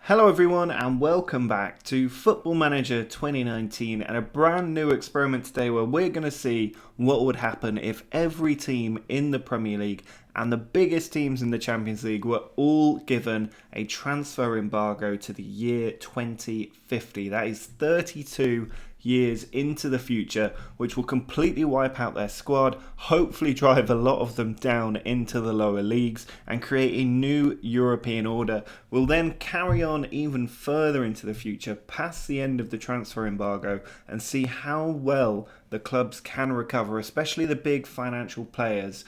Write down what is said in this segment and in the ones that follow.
Hello everyone and welcome back to Football Manager 2019 and a brand new experiment today where we're going to see what would happen if every team in the Premier League and the biggest teams in the Champions League were all given a transfer embargo to the year 2050. That is 32 years into the future, which will completely wipe out their squad, hopefully drive a lot of them down into the lower leagues and create a new European order. We'll then carry on even further into the future, past the end of the transfer embargo, and see how well the clubs can recover, especially the big financial players,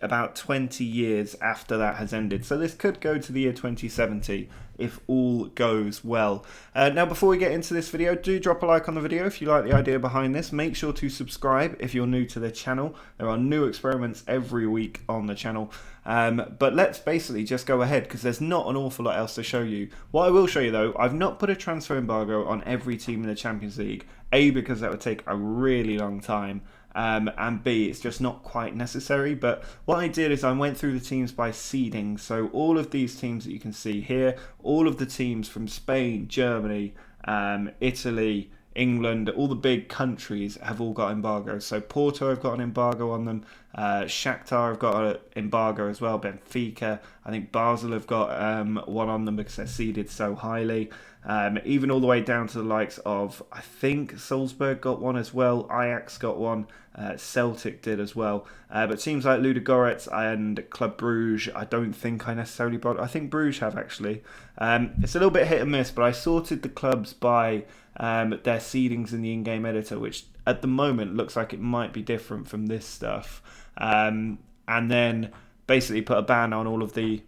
about 20 years after that has ended. So this could go to the year 2070 if all goes well. Now before we get into this video, do drop a like on the video if you like the idea behind this. Make sure to subscribe if you're new to the channel. There are new experiments every week on the channel. But let's basically just go ahead because there's not an awful lot else to show you. What I will show you though, I've not put a transfer embargo on every team in the Champions League. A, because that would take a really long time. And B, it's just not quite necessary. But what I did is I went through the teams by seeding. So all of these teams that you can see here, all of the teams from Spain, Germany, Italy, England, all the big countries have all got embargoes. So Porto have got an embargo on them. Shakhtar have got an embargo as well. Benfica, I think Basel have got one on them because they're seeded so highly. Even all the way down to the likes of, I think Salzburg got one as well. Ajax got one. Celtic did as well. But teams like Ludogorets and Club Bruges, I don't think I necessarily brought. I think Bruges have actually. It's a little bit hit and miss, but I sorted the clubs by their seedings in the in-game editor, which at the moment looks like it might be different from this stuff. And then basically put a ban on all of the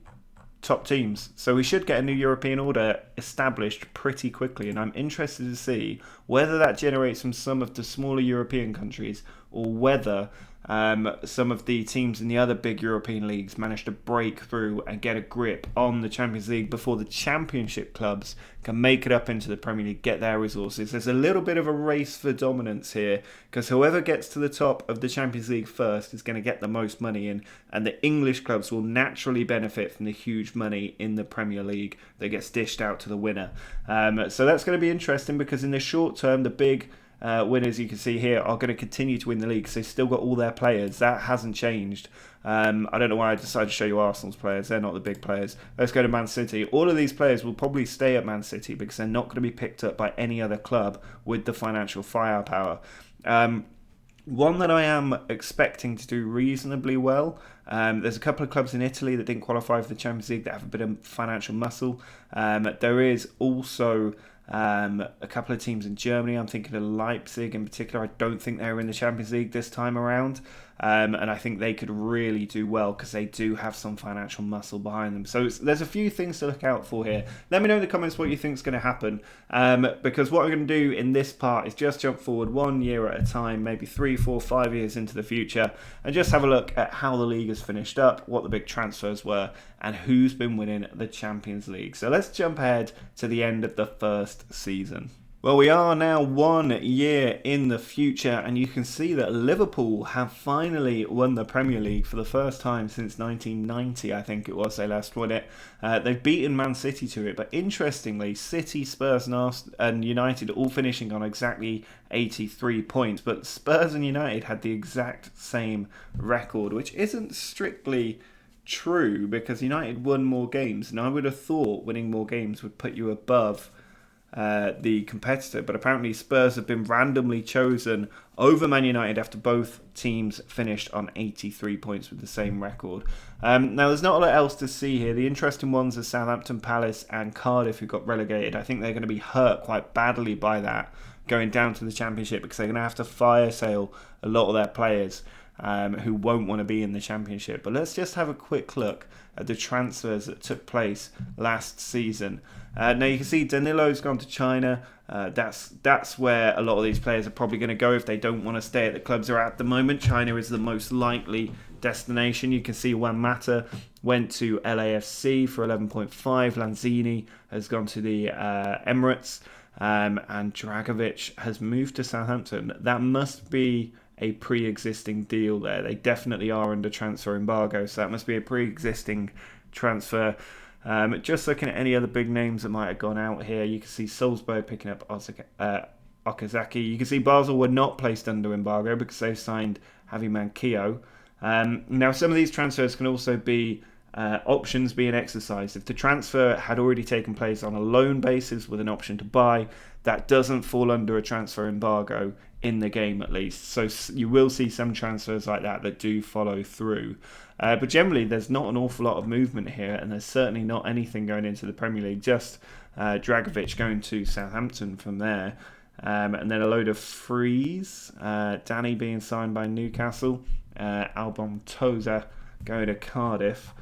top teams. So we should get a new European order established pretty quickly, and I'm interested to see whether that generates from some of the smaller European countries or whether some of the teams in the other big European leagues manage to break through and get a grip on the Champions League before the Championship clubs can make it up into the Premier League, get their resources. There's a little bit of a race for dominance here because whoever gets to the top of the Champions League first is going to get the most money in, and the English clubs will naturally benefit from the huge money in the Premier League that gets dished out to the winner. So that's going to be interesting because in the short term, the big winners you can see here are going to continue to win the league. So they've still got all their players. That hasn't changed. I don't know why I decided to show you Arsenal's players. They're not the big players. Let's go to Man City. All of these players will probably stay at Man City because they're not going to be picked up by any other club with the financial firepower. One that I am expecting to do reasonably well, there's a couple of clubs in Italy that didn't qualify for the Champions League that have a bit of financial muscle. There is also a couple of teams in Germany. I'm thinking of Leipzig in particular. I don't think they're in the Champions League this time around. And I think they could really do well because they do have some financial muscle behind them. So there's a few things to look out for here. Let me know in the comments what you think is going to happen. Because what I'm going to do in this part is just jump forward 1 year at a time, maybe 3, 4, 5 years into the future, and just have a look at how the league has finished up, what the big transfers were, and who's been winning the Champions League. So let's jump ahead to the end of the first season. Well, we are now 1 year in the future, and you can see that Liverpool have finally won the Premier League for the first time since 1990, I think it was they last won it. They've beaten Man City to it, but interestingly, City, Spurs and United all finishing on exactly 83 points, but Spurs and United had the exact same record, which isn't strictly true because United won more games, and I would have thought winning more games would put you above the competitor, but apparently Spurs have been randomly chosen over Man United after both teams finished on 83 points with the same record. Now there's not a lot else to see here. The interesting ones are Southampton, Palace and Cardiff, who got relegated. I think they're going to be hurt quite badly by that going down to the Championship because they're going to have to fire sale a lot of their players who won't want to be in the Championship. But let's just have a quick look at the transfers that took place last season. Now you can see Danilo's gone to China. That's where a lot of these players are probably going to go if they don't want to stay at the clubs they're at the moment. China is the most likely destination. You can see Juan Mata went to LAFC for 11.5. Lanzini has gone to the Emirates. And Dragovic has moved to Southampton. That must be a pre-existing deal there. They definitely are under transfer embargo, so that must be a pre-existing transfer. Just looking at any other big names that might have gone out here, you can see Salzburg picking up Okazaki. You can see Basel were not placed under embargo because they've signed Javi Manquillo. Now, some of these transfers can also be options being exercised. If the transfer had already taken place on a loan basis with an option to buy, that doesn't fall under a transfer embargo in the game at least. So you will see some transfers like that do follow through. But generally, there's not an awful lot of movement here, and there's certainly not anything going into the Premier League. Just Dragovic going to Southampton from there. And then a load of frees. Danny being signed by Newcastle. Albon Toza going to Cardiff.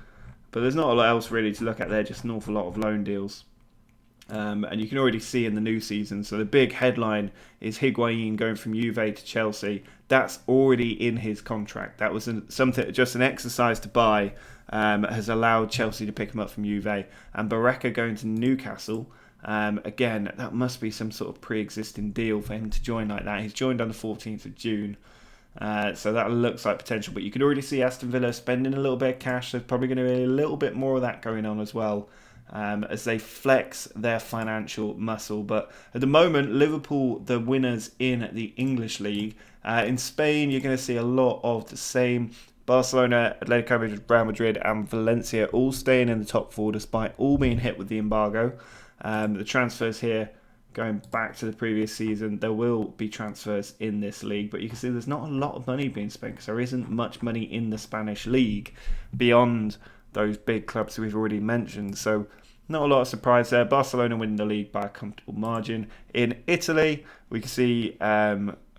But there's not a lot else really to look at there, just an awful lot of loan deals. And you can already see in the new season, so the big headline is Higuain going from Juve to Chelsea. That's already in his contract. That was just an exercise to buy, has allowed Chelsea to pick him up from Juve. And Barreca going to Newcastle. Again, that must be some sort of pre-existing deal for him to join like that. He's joined on the 14th of June. So that looks like potential, but you can already see Aston Villa spending a little bit of cash. There's probably going to be a little bit more of that going on as well, as they flex their financial muscle. But at the moment, Liverpool, the winners in the English League. In Spain, you're going to see a lot of the same. Barcelona, Atletico Madrid, Real Madrid and Valencia all staying in the top four despite all being hit with the embargo. The transfers here, going back to the previous season, there will be transfers in this league, but you can see there's not a lot of money being spent because there isn't much money in the Spanish league beyond those big clubs we've already mentioned. So not a lot of surprise there. Barcelona winning the league by a comfortable margin. In Italy, we can see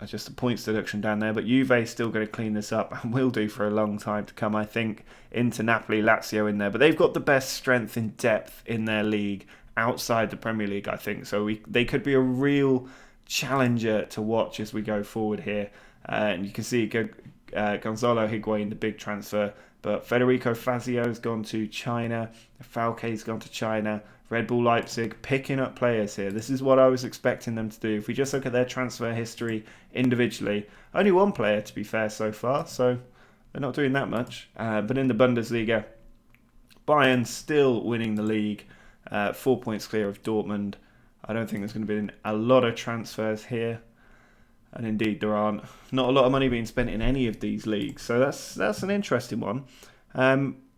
just a points deduction down there, but Juve is still going to clean this up and will do for a long time to come, I think. Inter, Napoli, Lazio in there, but they've got the best strength in depth in their league outside the Premier League, I think. So they could be a real challenger to watch as we go forward here. And you can see Gonzalo Higuain, the big transfer, but Federico Fazio's gone to China, Falque's gone to China, Red Bull Leipzig picking up players here. This is what I was expecting them to do. If we just look at their transfer history individually, only one player to be fair so far, so they're not doing that much. But in the Bundesliga, Bayern still winning the league, 4 points clear of Dortmund. I don't think there's going to be a lot of transfers here. And indeed, there aren't. Not a lot of money being spent in any of these leagues. So that's an interesting one.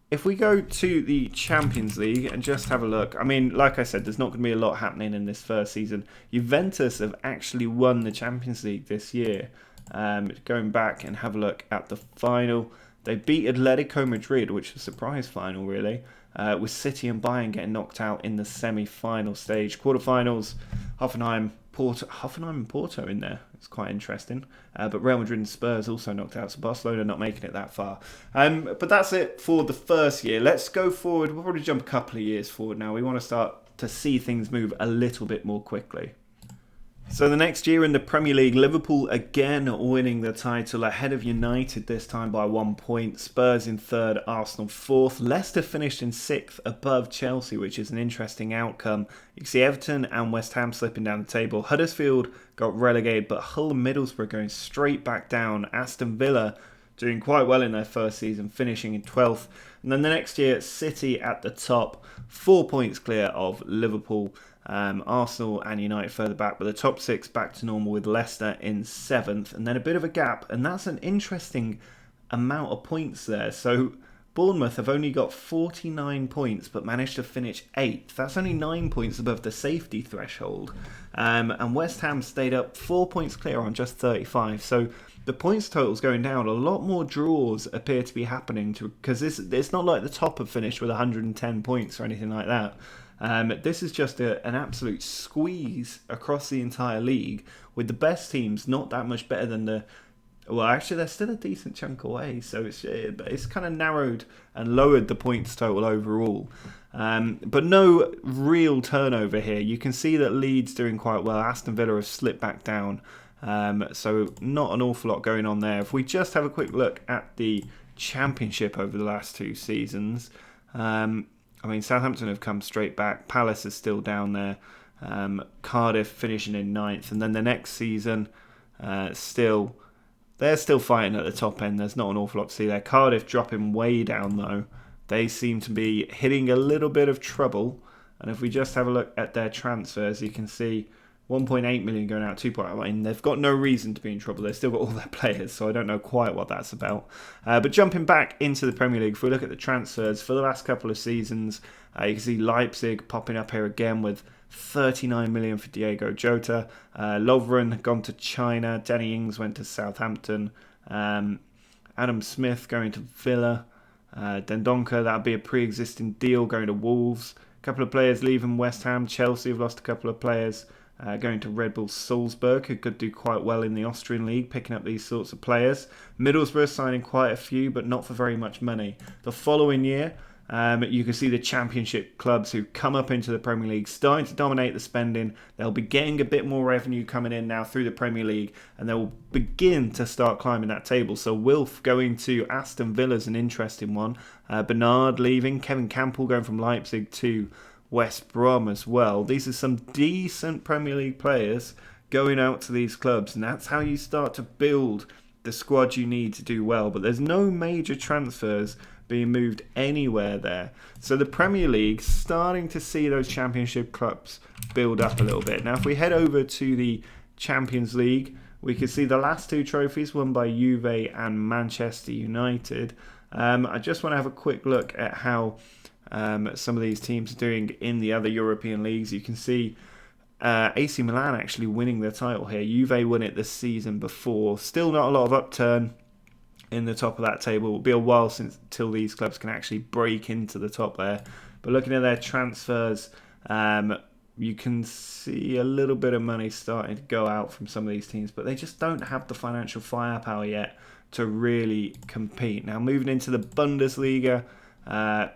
If we go to the Champions League and just have a look. I mean, like I said, there's not going to be a lot happening in this first season. Juventus have actually won the Champions League this year. Going back and have a look at the final. They beat Atletico Madrid, which was a surprise final, really. With City and Bayern getting knocked out in the semi-final stage. Quarterfinals, Hoffenheim and Porto in there. It's quite interesting. But Real Madrid and Spurs also knocked out, so Barcelona not making it that far. But that's it for the first year. Let's go forward. We'll probably jump a couple of years forward now. We want to start to see things move a little bit more quickly. So the next year in the Premier League, Liverpool again winning the title ahead of United, this time by 1 point. Spurs in third, Arsenal fourth. Leicester finished in sixth above Chelsea, which is an interesting outcome. You can see Everton and West Ham slipping down the table. Huddersfield got relegated, but Hull and Middlesbrough going straight back down. Aston Villa doing quite well in their first season, finishing in 12th. And then the next year, City at the top, 4 points clear of Liverpool. Arsenal and United further back, but the top six back to normal with Leicester in 7th, and then a bit of a gap, and that's an interesting amount of points there. So Bournemouth have only got 49 points but managed to finish 8th. That's only 9 points above the safety threshold, and West Ham stayed up 4 points clear on just 35. So the points total's going down. A lot more draws appear to be happening because it's not like the top have finished with 110 points or anything like that. This is just an absolute squeeze across the entire league, with the best teams not that much better than well, actually, they're still a decent chunk away, so it's kind of narrowed and lowered the points total overall. But no real turnover here. You can see that Leeds doing quite well. Aston Villa have slipped back down, so not an awful lot going on there. If we just have a quick look at the Championship over the last 2 seasons, I mean, Southampton have come straight back. Palace is still down there. Cardiff finishing in 9th. And then the next season, they're still fighting at the top end. There's not an awful lot to see there. Cardiff dropping way down, though. they seem to be hitting a little bit of trouble. And if we just have a look at their transfers, you can see 1.8 million going out, 2.8. I mean, they've got no reason to be in trouble. They've still got all their players, so I don't know quite what that's about. But jumping back into the Premier League, if we look at the transfers for the last couple of seasons, you can see Leipzig popping up here again with 39 million for Diego Jota. Lovren gone to China. Danny Ings went to Southampton. Adam Smith going to Villa. Dendoncker, that'd be a pre-existing deal, going to Wolves. A couple of players leaving West Ham. Chelsea have lost a couple of players going to Red Bull Salzburg, who could do quite well in the Austrian league, picking up these sorts of players. Middlesbrough signing quite a few, but not for very much money. The following year, you can see the Championship clubs who come up into the Premier League starting to dominate the spending. They'll be getting a bit more revenue coming in now through the Premier League, and they will begin to start climbing that table. So Wilf going to Aston Villa is an interesting one. Bernard leaving. Kevin Campbell going from Leipzig to West Brom as well. These are some decent Premier League players going out to these clubs, and that's how you start to build the squad you need to do well. But there's no major transfers being moved anywhere there. So the Premier League starting to see those Championship clubs build up a little bit. Now if we head over to the Champions League, we can see the last two trophies won by Juve and Manchester United. I just want to have a quick look at how some of these teams are doing in the other European leagues. You can see AC Milan actually winning their title here. Juve won it the season before. Still not a lot of upturn in the top of that table. It will be a while until these clubs can actually break into the top there. But looking at their transfers, you can see a little bit of money starting to go out from some of these teams, but they just don't have the financial firepower yet to really compete. Now moving into the Bundesliga,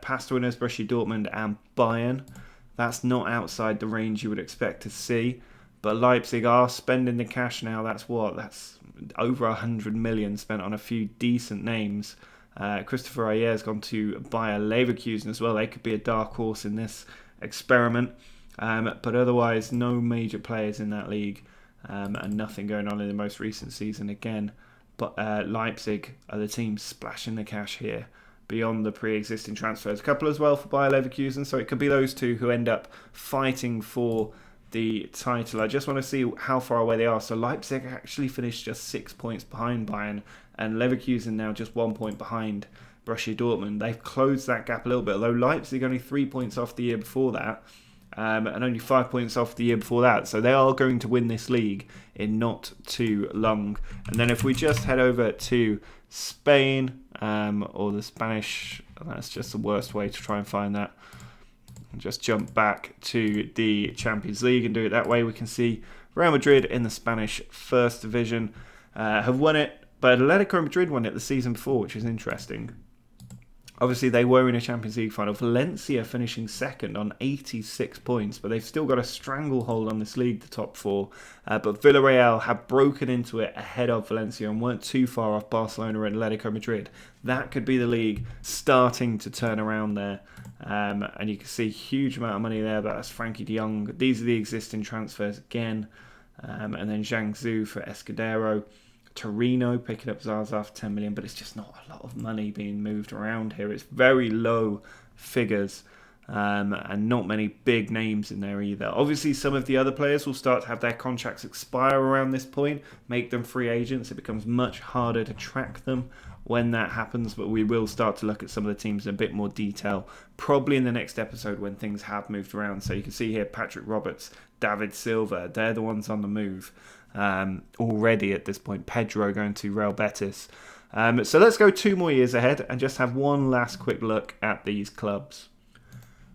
past winners Borussia Dortmund and Bayern. That's not outside the range you would expect to see, but Leipzig are spending the cash now. That's over 100 million spent on a few decent names. Christopher Ayer's gone to Bayer Leverkusen as well. They could be a dark horse in this experiment, but otherwise no major players in that league, and nothing going on in the most recent season again. But Leipzig are the team splashing the cash here beyond the pre-existing transfers. A couple as well for Bayer Leverkusen, so it could be those two who end up fighting for the title. I just want to see how far away they are. So Leipzig actually finished just 6 points behind Bayern, and Leverkusen now just 1 point behind Borussia Dortmund. They've closed that gap a little bit, although Leipzig only 3 points off the year before that, and only 5 points off the year before that. So they are going to win this league in not too long. And then if we just head over to Spain, or the Spanish, that's just the worst way to try and find that. Just jump back to the Champions League and do it that way. We can see Real Madrid in the Spanish First Division have won it, but Atletico Madrid won it the season before, which is interesting. Obviously, they were in a Champions League final. Valencia finishing second on 86 points, but they've still got a stranglehold on this league, the top four. But Villarreal have broken into it ahead of Valencia and weren't too far off Barcelona and Atletico Madrid. That could be the league starting to turn around there. And you can see a huge amount of money there. That's Frankie de Jong. These are the existing transfers again. And then Zhang Zhu for Escudero. Torino picking up Zaza for 10 million, but it's just not a lot of money being moved around here. It's very low figures, and not many big names in there either. Obviously, some of the other players will start to have their contracts expire around this point, make them free agents. It becomes much harder to track them when that happens, but we will start to look at some of the teams in a bit more detail, probably in the next episode when things have moved around. So you can see here Patrick Roberts, David Silva, they're the ones on the move. Already at this point. Pedro going to Real Betis. So let's go 2 more years ahead and just have one last quick look at these clubs.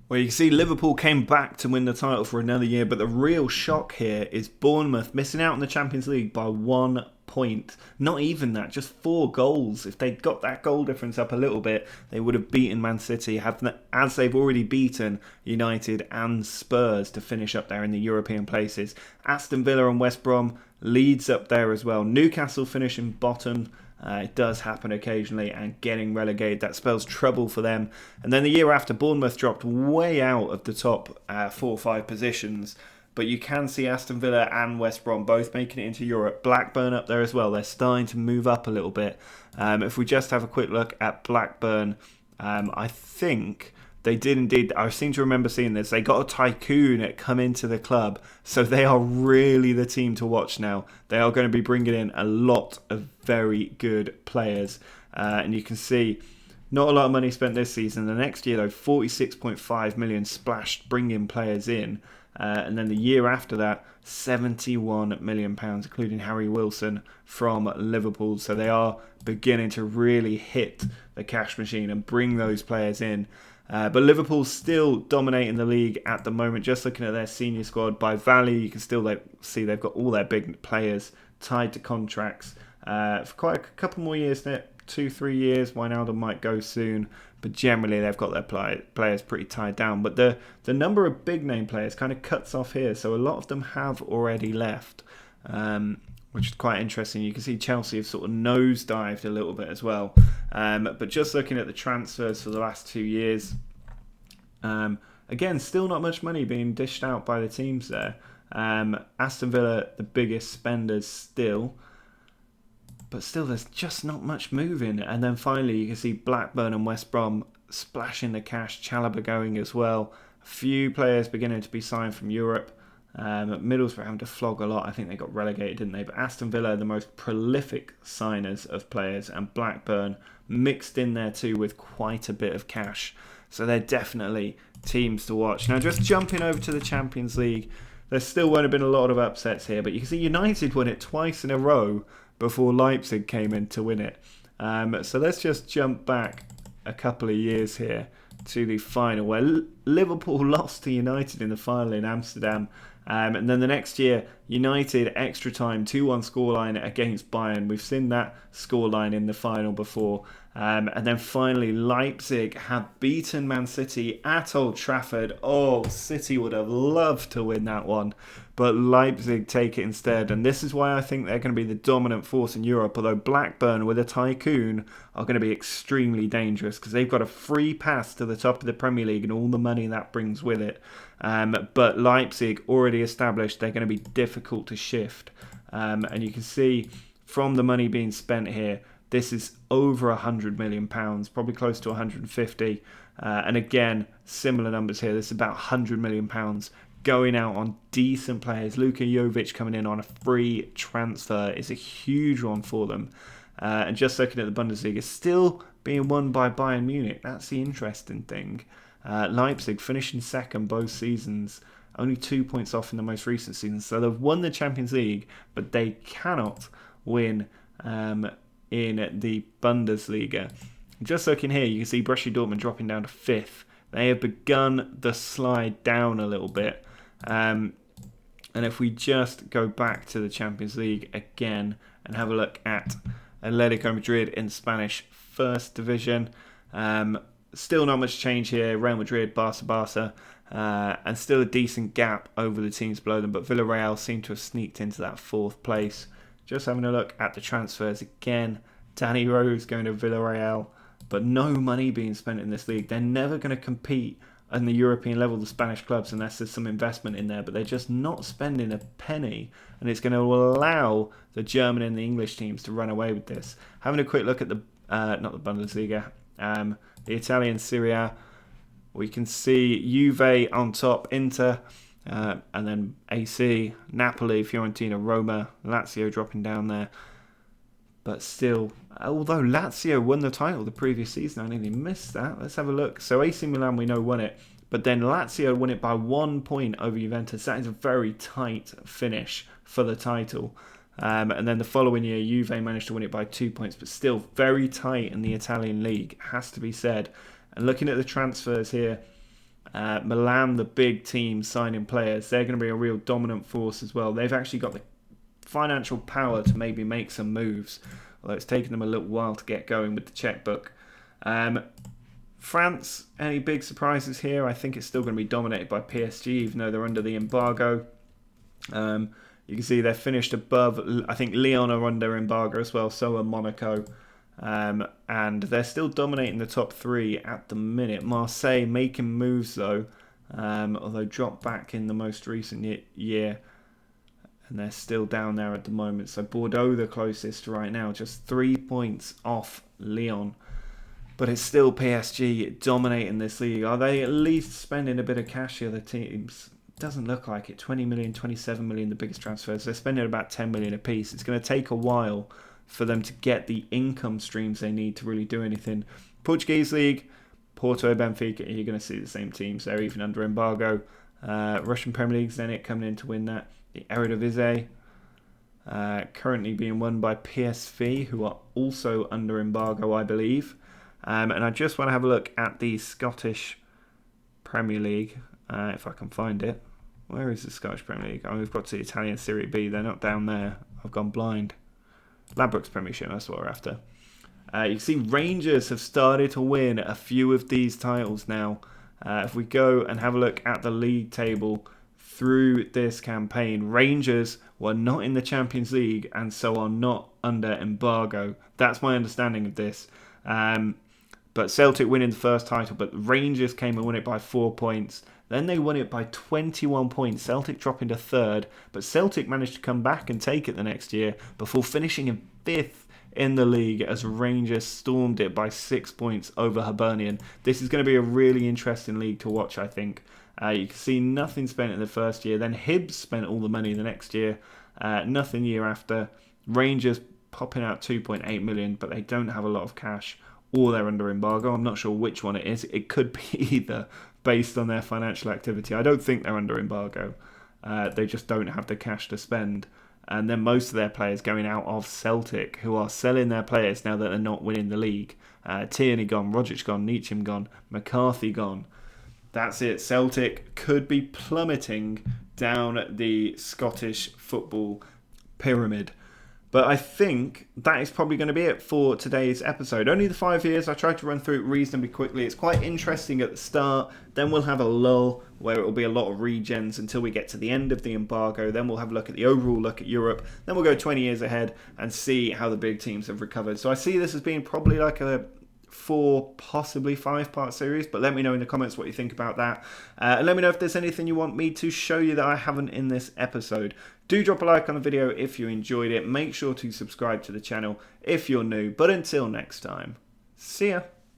Well, you can see Liverpool came back to win the title for another year, but the real shock here is Bournemouth missing out on the Champions League by 1 point. Not even that, just 4 goals. If they'd got that goal difference up a little bit, they would have beaten Man City, as they've already beaten United and Spurs to finish up there in the European places. Aston Villa and West Brom leads up there as well. Newcastle finishing bottom. It does happen occasionally, and getting relegated, that spells trouble for them. And then the year after, Bournemouth dropped way out of the top 4 or 5 positions. But you can see Aston Villa and West Brom both making it into Europe. Blackburn up there as well. They're starting to move up a little bit. If we just have a quick look at Blackburn, I think they did indeed. I seem to remember seeing this. They got a tycoon come into the club, so they are really the team to watch now. They are going to be bringing in a lot of very good players, and you can see not a lot of money spent this season. The next year, though, 46.5 million splashed, bringing players in, and then the year after that, 71 million pounds, including Harry Wilson from Liverpool. So they are beginning to really hit the cash machine and bring those players in. But Liverpool's still dominating the league at the moment. Just looking at their senior squad by value, you can still see they've got all their big players tied to contracts for quite a couple more years now. 2-3 years. Wijnaldum might go soon, but generally they've got their players pretty tied down. But the number of big name players kind of cuts off here, so a lot of them have already left, which is quite interesting. You can see Chelsea have sort of nosedived a little bit as well. But just looking at the transfers for the last 2 years, again, still not much money being dished out by the teams there. Aston Villa, the biggest spenders still. But still, there's just not much moving. And then finally, you can see Blackburn and West Brom splashing the cash. Chalobah going as well. A few players beginning to be signed from Europe. Middlesbrough having to flog a lot. I think they got relegated, didn't they? But Aston Villa are the most prolific signers of players. And Blackburn mixed in there too with quite a bit of cash. So they're definitely teams to watch. Now, just jumping over to the Champions League, there still won't have been a lot of upsets here. But you can see United won it twice in a row before Leipzig came in to win it. So let's just jump back a couple of years here to the final, where Liverpool lost to United in the final in Amsterdam. And then the next year, United extra time 2-1 scoreline against Bayern. We've seen that scoreline in the final before. And then finally, Leipzig have beaten Man City at Old Trafford. Oh, City would have loved to win that one, but Leipzig take it instead. And this is why I think they're going to be the dominant force in Europe, although Blackburn with a tycoon are going to be extremely dangerous because they've got a free pass to the top of the Premier League and all the money that brings with it. But Leipzig, already established, they're going to be difficult to shift. And you can see from the money being spent here, this is over £100 million, probably close to 150. And again, similar numbers here. This is about £100 million going out on decent players. Luka Jovic coming in on a free transfer is a huge one for them. And just looking at the Bundesliga, still being won by Bayern Munich. That's the interesting thing. Leipzig finishing second both seasons, only 2 points off in the most recent season. So they've won the Champions League, but they cannot win in the Bundesliga. Just looking here, you can see Borussia Dortmund dropping down to 5th. They have begun the slide down a little bit. And if we just go back to the Champions League again and have a look at Atletico Madrid in Spanish First Division, still not much change here. Real Madrid, Barca, and still a decent gap over the teams below them. But Villarreal seem to have sneaked into that 4th place. Just having a look at the transfers again. Danny Rose going to Villarreal, but no money being spent in this league. They're never going to compete on the European level, the Spanish clubs, unless there's some investment in there, but they're just not spending a penny, and it's going to allow the German and the English teams to run away with this. Having a quick look at the, not the Bundesliga, the Italian Serie A, we can see Juve on top, Inter, and then AC, Napoli, Fiorentina, Roma, Lazio dropping down there. But still, although Lazio won the title the previous season, I nearly missed that. Let's have a look. So AC Milan, we know, won it. But then Lazio won it by 1 point over Juventus. That is a very tight finish for the title. And then the following year, Juve managed to win it by 2 points. But still very tight in the Italian league, has to be said. And looking at the transfers here, Milan, the big team signing players, they're going to be a real dominant force as well. They've actually got the financial power to maybe make some moves, although it's taken them a little while to get going with the checkbook. France, any big surprises here? I think it's still going to be dominated by PSG, even though they're under the embargo. You can see they're finished above. I think Lyon are under embargo as well, so are Monaco. And they're still dominating the top 3 at the minute. Marseille making moves though, although dropped back in the most recent year. And they're still down there at the moment. So Bordeaux the closest right now, just 3 points off Lyon. But it's still PSG dominating this league. Are they at least spending a bit of cash, the other teams? Doesn't look like it. 20 million, 27 million, the biggest transfers. They're spending about 10 million apiece. It's going to take a while for them to get the income streams they need to really do anything. Portuguese league, Porto, Benfica, you're going to see the same teams there, even under embargo. Russian Premier League, Zenit coming in to win that. The Eredivisie, currently being won by PSV, who are also under embargo, I believe. And I just want to have a look at the Scottish Premier League, if I can find it. Where is the Scottish Premier League? Oh, we've got to the Italian Serie B. They're not down there. I've gone blind. Ladbrokes Premiership, that's what we're after. You can see Rangers have started to win a few of these titles now. If we go and have a look at the league table through this campaign, Rangers were not in the Champions League and so are not under embargo. That's my understanding of this. But Celtic winning the first title, but Rangers came and won it by 4 points. Then they won it by 21 points. Celtic dropping to third, but Celtic managed to come back and take it the next year before finishing in fifth in the league as Rangers stormed it by 6 points over Hibernian. This is going to be a really interesting league to watch, I think. You can see nothing spent in the first year. Then Hibs spent all the money the next year. Nothing year after. Rangers popping out 2.8 million, but they don't have a lot of cash, or they're under embargo. I'm not sure which one it is. It could be either, based on their financial activity. I don't think they're under embargo. They just don't have the cash to spend. And then most of their players going out of Celtic, who are selling their players now that they're not winning the league. Tierney gone, Rogic gone, Neacham gone, McCarthy gone. That's it. Celtic could be plummeting down the Scottish football pyramid. But I think that is probably going to be it for today's episode. Only the 5 years. I tried to run through it reasonably quickly. It's quite interesting at the start. Then we'll have a lull where it will be a lot of regens until we get to the end of the embargo. Then we'll have a look at the overall look at Europe. Then we'll go 20 years ahead and see how the big teams have recovered. So I see this as being probably like a 4, possibly 5-part series, but let me know in the comments what you think about that, and let me know if there's anything you want me to show you that I haven't in this episode. Do drop a like on the video if you enjoyed it. Make sure to subscribe to the channel if you're new, but until next time, see ya.